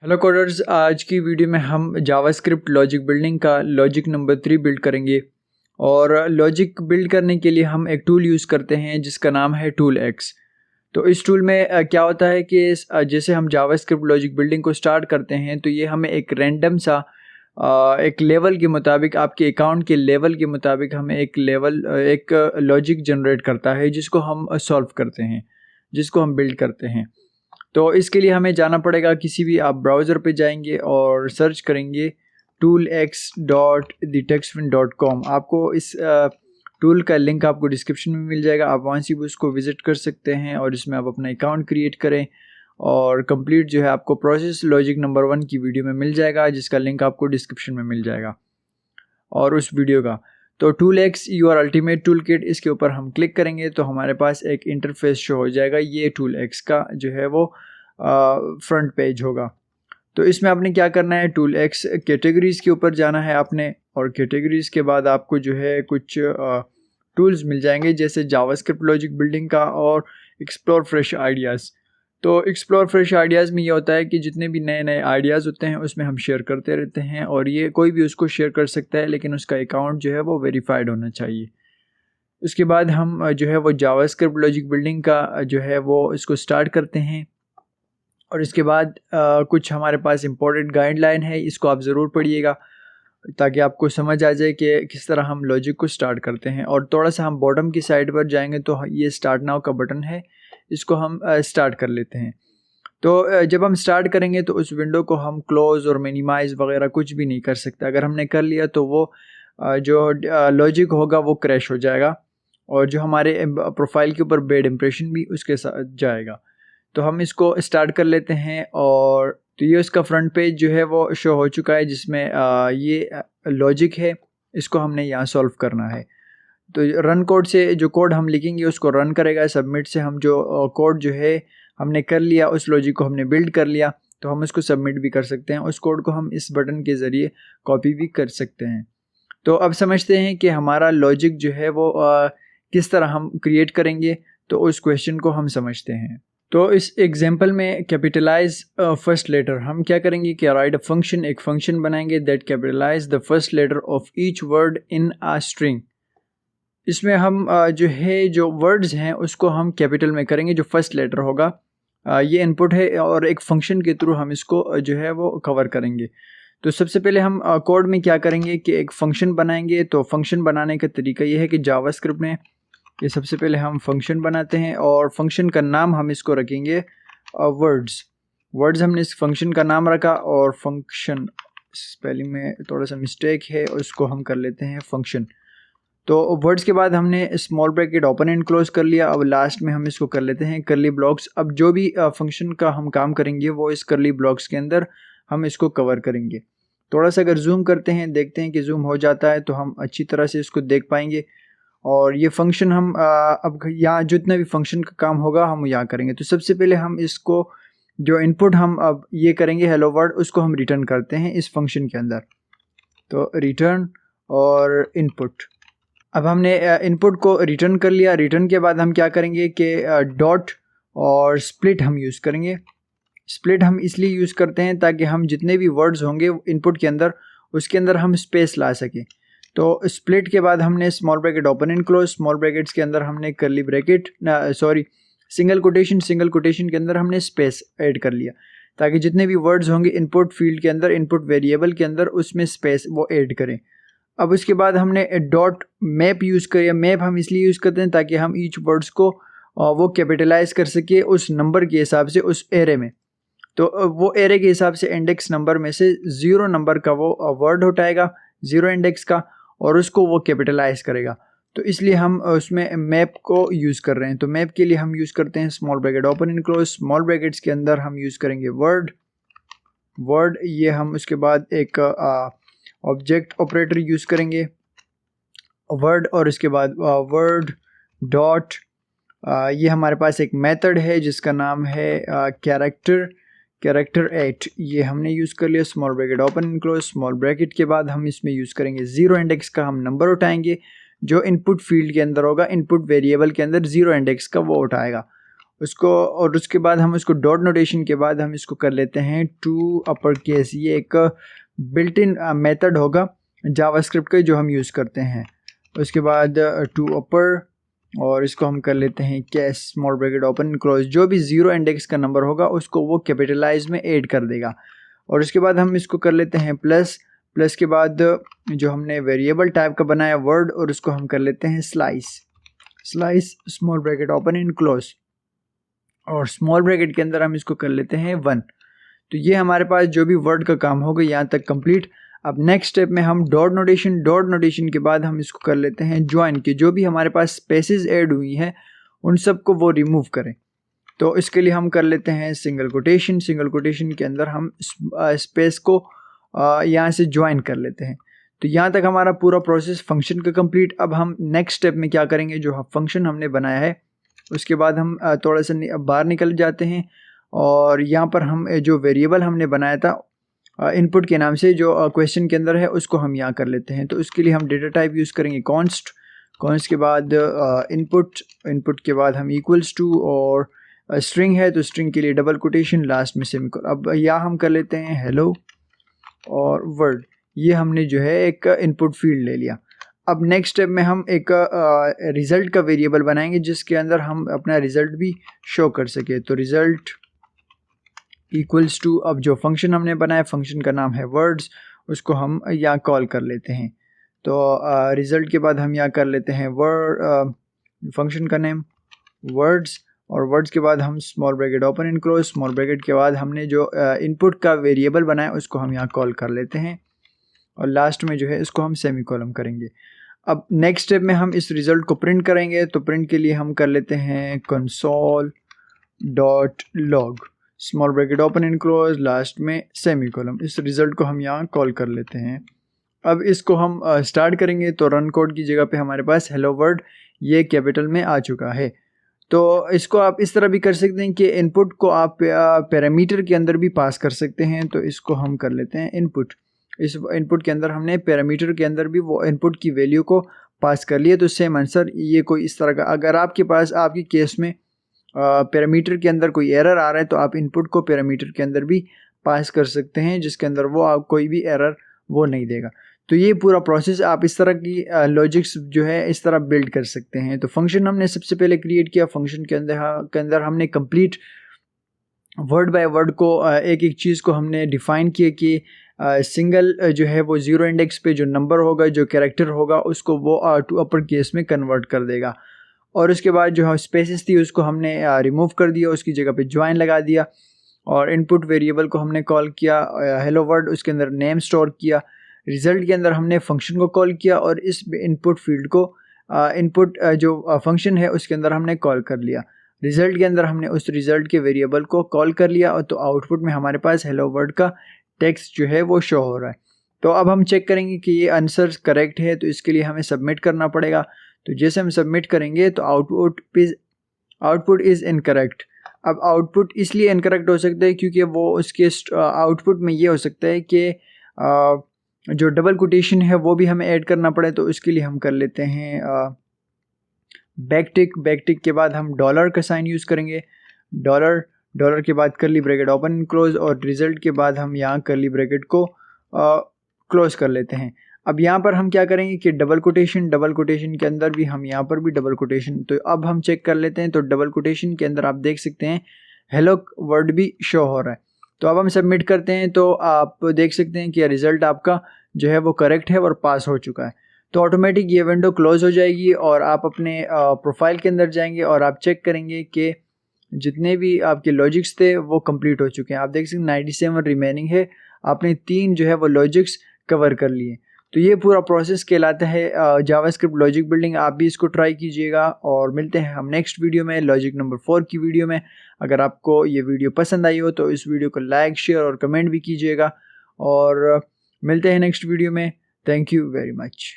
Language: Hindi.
हेलो कोडर्स, आज की वीडियो में हम जावास्क्रिप्ट लॉजिक बिल्डिंग का लॉजिक नंबर 3 बिल्ड करेंगे। और लॉजिक बिल्ड करने के लिए हम एक टूल यूज़ करते हैं जिसका नाम है टूल एक्स। तो इस टूल में क्या होता है कि जैसे हम जावास्क्रिप्ट लॉजिक बिल्डिंग को स्टार्ट करते हैं तो ये हमें एक रैंडम सा एक लेवल के मुताबिक, आपके अकाउंट के लेवल के मुताबिक हमें एक लॉजिक जनरेट करता है जिसको हम सॉल्व करते हैं, जिसको हम बिल्ड करते हैं। तो इसके लिए हमें जाना पड़ेगा, किसी भी आप ब्राउज़र पे जाएंगे और सर्च करेंगे toolx.thetextwin.com। आपको इस टूल का लिंक आपको डिस्क्रिप्शन में मिल जाएगा, आप वहाँ से भी उसको विज़िट कर सकते हैं और इसमें आप अपना अकाउंट क्रिएट करें। और कंप्लीट जो है आपको प्रोसेस लॉजिक नंबर 1 की वीडियो में मिल जाएगा, जिसका लिंक आपको डिस्क्रिप्शन में मिल जाएगा और उस वीडियो का। तो tool x your ultimate tool kit, इसके ऊपर हम क्लिक करेंगे तो हमारे पास एक इंटरफेस शो हो जाएगा। ये टूल एक्स का जो है वो फ्रंट पेज होगा। तो इसमें आपने क्या करना है, टूल एक्स कैटेगरीज़ के ऊपर जाना है आपने, और कैटेगरीज़ के बाद आपको जो है कुछ टूल्स मिल जाएंगे जैसे जावास्क्रिप्ट लॉजिक बिल्डिंग का और एक्सप्लोर फ्रेश आइडियाज़। तो एक्सप्लोर फ्रेश आइडियाज़ में ये होता है कि जितने भी नए नए आइडियाज़ होते हैं उसमें हम शेयर करते रहते हैं, और ये कोई भी उसको शेयर कर सकता है, लेकिन उसका अकाउंट जो है वो वेरीफाइड होना चाहिए। उसके बाद हम जो है वो जावास्क्रिप्ट लॉजिक बिल्डिंग का जो है वो इसको स्टार्ट करते हैं। और इसके बाद कुछ हमारे पास इंपॉर्टेंट गाइडलाइन है, इसको आप ज़रूर पढ़िएगा ताकि आपको समझ आ जाए कि किस तरह हम लॉजिक को स्टार्ट करते हैं। और थोड़ा सा हम बॉटम की साइड पर जाएंगे तो ये स्टार्ट नाउ का बटन है, इसको हम स्टार्ट कर लेते हैं। तो जब हम स्टार्ट करेंगे तो उस विंडो को हम क्लोज़ और मिनिमाइज़ वगैरह कुछ भी नहीं कर सकते। अगर हमने कर लिया तो वो जो लॉजिक होगा वो क्रैश हो जाएगा, और जो हमारे प्रोफाइल के ऊपर बैड इंप्रेशन भी उसके साथ जाएगा। तो हम इसको स्टार्ट कर लेते हैं। और तो ये उसका फ्रंट पेज जो है वो शो हो चुका है, जिसमें ये लॉजिक है, इसको हमने यहाँ सॉल्व करना है। तो रन कोड से जो कोड हम लिखेंगे उसको रन करेगा। सबमिट से हम जो कोड जो है हमने कर लिया, उस लॉजिक को हमने बिल्ड कर लिया, तो हम उसको सबमिट भी कर सकते हैं। उस कोड को हम इस बटन के ज़रिए कॉपी भी कर सकते हैं। तो अब समझते हैं कि हमारा लॉजिक जो है वो किस तरह हम क्रिएट करेंगे। तो उस क्वेश्चन को हम समझते हैं। तो इस एग्जांपल में कैपिटलाइज फर्स्ट लेटर हम क्या करेंगे कि राइट अ फंक्शन, एक फंक्शन बनाएंगे that capitalize the first letter of each word in a string. इसमें हम जो है जो वर्ड्स हैं उसको हम कैपिटल में करेंगे, जो फर्स्ट लेटर होगा। ये इनपुट है और एक फंक्शन के थ्रू हम इसको जो है वो कवर करेंगे। तो सबसे पहले हम कोड में क्या करेंगे कि एक फ़ंक्शन बनाएंगे। तो फंक्शन बनाने का तरीका ये है कि जावास्क्रिप्ट में ये सबसे पहले हम फंक्शन बनाते हैं, और फंक्शन का नाम हम इसको रखेंगे वर्ड्स हमने इस फंक्शन का नाम रखा। और फंक्शन स्पेलिंग में थोड़ा सा मिस्टेक है, उसको हम कर लेते हैं फंक्शन। तो वर्ड्स के बाद हमने small bracket open and close कर लिया। अब लास्ट में हम इसको कर लेते हैं करली ब्लॉक्स। अब जो भी फंक्शन का हम काम करेंगे वो इस करली ब्लॉक्स के अंदर हम इसको कवर करेंगे। थोड़ा सा अगर जूम करते हैं, देखते हैं कि जूम हो जाता है, तो हम अच्छी तरह से इसको देख पाएंगे। और ये फंक्शन हम अब यहाँ जितना भी फंक्शन का काम होगा हम यहाँ करेंगे। तो सबसे पहले हम इसको जो इनपुट हम अब ये करेंगे हेलो वर्ल्ड, उसको हम रिटर्न करते हैं इस फंक्शन के अंदर। तो रिटर्न और इनपुट, अब हमने इनपुट को रिटर्न कर लिया। रिटर्न के बाद हम क्या करेंगे कि डॉट और स्प्लिट हम यूज़ करेंगे। स्प्लिट हम इसलिए यूज़ करते हैं ताकि हम जितने भी वर्ड्स होंगे इनपुट के अंदर, उसके अंदर हम स्पेस ला सकें। तो स्प्लिट के बाद हमने small bracket open and close, small brackets के अंदर हमने करली ब्रैकेट सिंगल कोटेशन के अंदर हमने स्पेस ऐड कर लिया, ताकि जितने भी वर्ड्स होंगे इनपुट फील्ड के अंदर, इनपुट वेरिएबल के अंदर, उसमें स्पेस वो ऐड करें। अब उसके बाद हमने डॉट मैप यूज़ करिए। मैप हम इसलिए यूज़ करते हैं ताकि हम ईच वर्ड्स को वो कैपिटलाइज कर सके उस नंबर के हिसाब से उस एरे में। तो वो एरे के हिसाब से इंडेक्स नंबर में से 0 नंबर का वो वर्ड उठाएगा, 0 इंडेक्स का, और उसको वो कैपिटलाइज करेगा। तो इसलिए हम उसमें मैप को यूज़ कर रहे हैं। तो मैप के लिए हम यूज़ करते हैं small bracket open and close, small brackets के अंदर हम यूज़ करेंगे वर्ड। ये हम उसके बाद एक ऑब्जेक्ट ऑपरेटर यूज़ करेंगे वर्ड, और इसके बाद वर्ड डॉट ये हमारे पास एक मेथड है जिसका नाम है कैरेक्टर 8। ये हमने यूज़ कर लिया। Small bracket open and close, small bracket के बाद हम इसमें यूज़ करेंगे 0 इंडेक्स का हम नंबर उठाएंगे जो इनपुट फील्ड के अंदर होगा, इनपुट वेरिएबल के अंदर 0 इंडेक्स का वो उठाएगा। उसको, और उसके बाद हम उसको डॉट नोटेशन के बाद हम इसको कर लेते हैं टू अपर केस। ये एक बिल्ट इन मेथड होगा जावास्क्रिप्ट का जो हम यूज़ करते हैं। उसके बाद टू अपर, और इसको हम कर लेते हैं case small bracket open close. जो भी ज़ीरो इंडेक्स का नंबर होगा उसको वो कैपिटलाइज में ऐड कर देगा। और उसके बाद हम इसको कर लेते हैं प्लस। प्लस के बाद जो हमने वेरिएबल टाइप का बनाया वर्ड, और उसको हम कर लेते हैं slice. Slice small bracket open in close, और स्मॉल ब्रैकेट के अंदर हम इसको कर लेते हैं 1। तो ये हमारे पास जो भी वर्ड का काम होगा यहाँ तक कंप्लीट। अब नेक्स्ट स्टेप में हम डॉट नोटेशन के बाद हम इसको कर लेते हैं ज्वाइन, के जो भी हमारे पास स्पेसेस ऐड हुई हैं उन सबको वो रिमूव करें। तो इसके लिए हम कर लेते हैं सिंगल कोटेशन के अंदर हम स्पेस को यहाँ से ज्वाइन कर लेते हैं। तो यहाँ तक हमारा पूरा प्रोसेस फंक्शन का कंप्लीट। अब हम नेक्स्ट स्टेप में क्या करेंगे, जो फंक्शन हमने बनाया है उसके बाद हम थोड़ा सा बाहर निकल जाते हैं, और यहाँ पर हम जो वेरिएबल हमने बनाया था इनपुट के नाम से जो क्वेश्चन के अंदर है उसको हम यहाँ कर लेते हैं। तो उसके लिए हम डेटा टाइप यूज़ करेंगे कॉन्स्ट के बाद इनपुट के बाद हम इक्वल्स टू, और स्ट्रिंग है तो स्ट्रिंग के लिए डबल कोटेशन, लास्ट में सेमीकोलन। अब यहाँ हम कर लेते हैं हेलो और वर्ड। ये हमने जो है एक इनपुट फील्ड ले लिया। अब नेक्स्ट स्टेप में हम एक रिज़ल्ट का वेरिएबल बनाएंगे जिसके अंदर हम अपना रिज़ल्ट भी शो कर सके। तो रिज़ल्ट इक्वल्स टू, अब जो फंक्शन हमने बनाया फंक्शन का नाम है वर्ड्स, उसको हम यहाँ कॉल कर लेते हैं। तो रिज़ल्ट के बाद हम यहाँ कर लेते हैं फंक्शन का नेम वर्ड्स, और वर्ड्स के बाद हम small bracket open and close, small bracket के बाद हमने जो इनपुट का वेरिएबल बनाया उसको हम यहाँ कॉल कर लेते हैं, और लास्ट में जो है इसको हम सेमीकोलन करेंगे। अब नेक्स्ट स्टेप में हम इस रिज़ल्ट को प्रिंट करेंगे। तो प्रिंट के लिए हम कर लेते हैं console.log, small bracket open and close, last में सेमीकोलन। इस रिज़ल्ट को हम यहाँ कॉल कर लेते हैं। अब इसको हम स्टार्ट करेंगे तो रन कोड की जगह पे हमारे पास हेलो वर्ड ये कैपिटल में आ चुका है। तो इसको आप इस तरह भी कर सकते हैं कि इनपुट को आप पैरामीटर के अंदर भी पास कर सकते हैं। तो इसको हम कर लेते हैं इनपुट। इस इनपुट के अंदर हमने पैरामीटर के अंदर भी वो इनपुट की वैल्यू को पास कर लिया, तो सेम आंसर ये कोई इस तरह का। अगर आपके पास आपकी केस में पैरामीटर के अंदर कोई एरर आ रहा है तो आप इनपुट को पैरामीटर के अंदर भी पास कर सकते हैं, जिसके अंदर वो आप कोई भी एरर वो नहीं देगा। तो ये पूरा प्रोसेस आप इस तरह की लॉजिक्स जो है इस तरह बिल्ड कर सकते हैं। तो फंक्शन हमने सबसे पहले क्रिएट किया। फंक्शन के अंदर हमने कंप्लीट वर्ड बाय वर्ड को एक एक चीज़ को हमने डिफ़ाइन किया कि सिंगल जो है वो ज़ीरो इंडेक्स पे जो नंबर होगा, जो कैरेक्टर होगा, उसको वो टू अपर केस में कन्वर्ट कर देगा। और उसके बाद जो है स्पेसेस थी उसको हमने रिमूव कर दिया, उसकी जगह पे ज्वाइन लगा दिया, और इनपुट वेरिएबल को हमने कॉल किया हेलो वर्ड, उसके अंदर नेम स्टोर किया। रिज़ल्ट के अंदर हमने फंक्शन को कॉल किया, और इस इनपुट फील्ड को इनपुट जो फंक्शन है उसके अंदर हमने कॉल कर लिया। रिज़ल्ट के अंदर हमने उस रिज़ल्ट के वेरिएबल को कॉल कर लिया, और तो आउटपुट में हमारे पास हेलो वर्ड का टेक्स्ट जो है वो शो हो रहा है। तो अब हम चेक करेंगे कि ये आंसर करेक्ट है, तो इसके लिए हमें सबमिट करना पड़ेगा। तो जैसे हम सबमिट करेंगे तो आउटपुट इज़ इनकरेक्ट। अब आउटपुट इसलिए इनकरेक्ट हो सकता है क्योंकि वो उसके आउटपुट में ये हो सकता है कि जो डबल कोटेशन है वो भी हमें ऐड करना पड़े। तो इसके लिए हम कर लेते हैं बैकटिक के बाद हम डॉलर का साइन यूज़ करेंगे। डॉलर के बाद करली ब्रैकेट ओपन क्लोज, और रिज़ल्ट के बाद हम यहाँ करली ब्रैकेट को क्लोज कर लेते हैं। अब यहाँ पर हम क्या करेंगे कि डबल कोटेशन के अंदर भी हम यहाँ पर भी डबल कोटेशन। तो अब हम चेक कर लेते हैं। तो डबल कोटेशन के अंदर आप देख सकते हैं हेलो वर्ड भी शो हो रहा है। तो अब हम सबमिट करते हैं, तो आप देख सकते हैं कि रिज़ल्ट आपका जो है वो करेक्ट है और पास हो चुका है। तो ऑटोमेटिक ये विंडो क्लोज हो जाएगी, और आप अपने प्रोफाइल के अंदर जाएंगे और आप चेक करेंगे कि जितने भी आपके लॉजिक्स थे वो कंप्लीट हो चुके हैं। आप देख सकते हैं 97 रिमेनिंग है, आपने 3 जो है वो लॉजिक्स कवर कर लिए। तो ये पूरा प्रोसेस कहलाता है जावास्क्रिप्ट लॉजिक बिल्डिंग। आप भी इसको ट्राई कीजिएगा, और मिलते हैं हम नेक्स्ट वीडियो में लॉजिक नंबर 4 की वीडियो में। अगर आपको ये वीडियो पसंद आई हो तो इस वीडियो को लाइक, शेयर और कमेंट भी कीजिएगा, और मिलते हैं नेक्स्ट वीडियो में। Thank you very much.